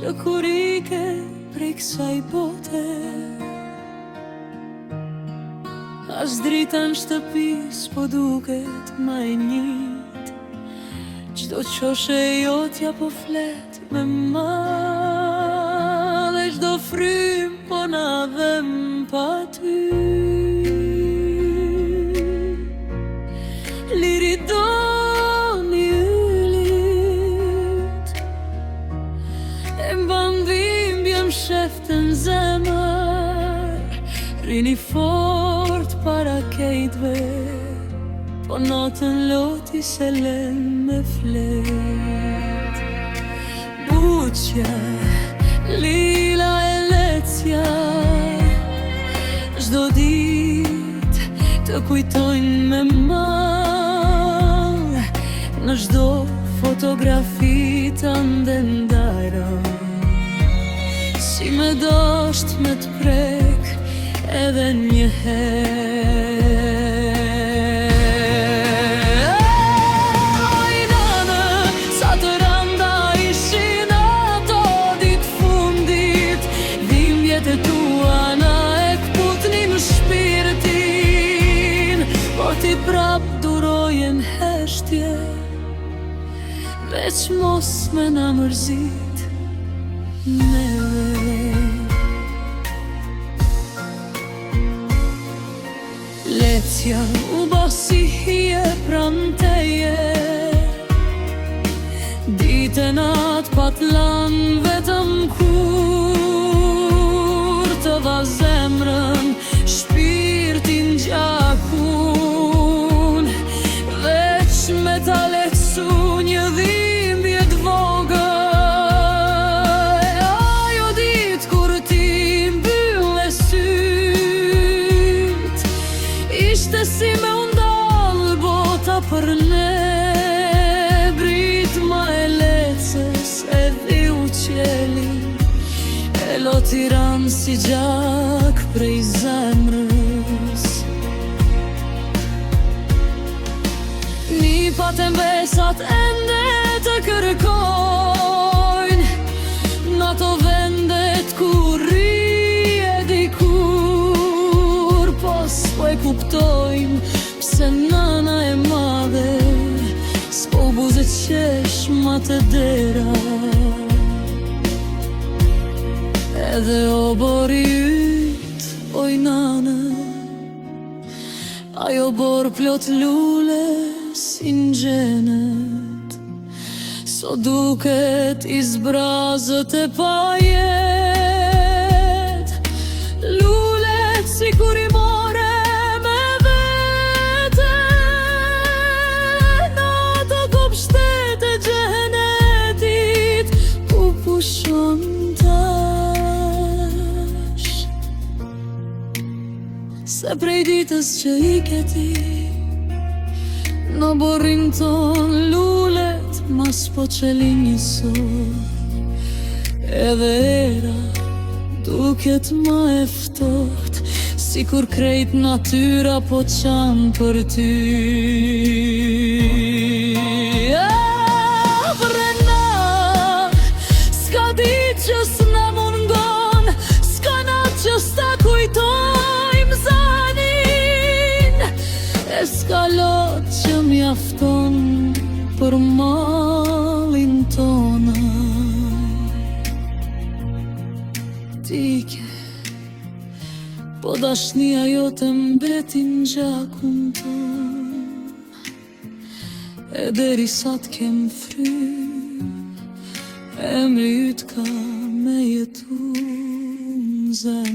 që kur i ke prej kësaj bote, as drita në shtëpi s'po duket ma e njët. Qdo qoshe jotja po flet me ma, dhe qdo frym po na dhem pa ty. Liri do një ylit, e mban dhimbje m'shefte në zemër, rini fort para kejtve, po natën loti se len me flet. Buqja, lila e lecja, çdo dit të kujtojnë me ma, në çdo fotografi të ndendara, si me dasht me t'prek edhe një herë. Oj nane, sa të randa ishin ato dit fundit, dhimbjet e tua na e kputnin shpirtin, por ti prap durojen heshtje, veç mos me na mërzit neve. Lecja u bo si hije pran teje, dite nat patlan vetëm kur të dha zemrën, shpirtin gjakun, veç me ta leksu një dhimbje t'vogël. Ajo dit kur ti mbylle syt, ishte si me undall bota për ne, brit ma e lecës e dhiu qeli, e lo tiran si gjak prej zemrës. Nipat e mbesat ende të kërkojnë, n'ato vendet kur rije dikur, po s'po e kuptojnë pse nana e madhe s'po buze qesh ma të dera, edhe o bori yt, oj nane, ajo bor plot lule si n'gjenet, so duket i zbrazët e pajet, lulet si kur i more me vete, në ato kopshtet e gjenetit ku pushon tash. Se prej ditës që i keti, në borin ton lulet mas po qelin njësot, edhe era duket ma e ftoht, si kur krejt natyra po qan për ty. Vrena, s'ka dit që s'na mungon, s'ka nat që s'ta kujtojmë zanin, e s'ka lot që mjafton për malin tona. Tike, po dashnia jote mbetin gjakun ton, e deri sa t'kem fry, emri yt ka me jetu në zemër.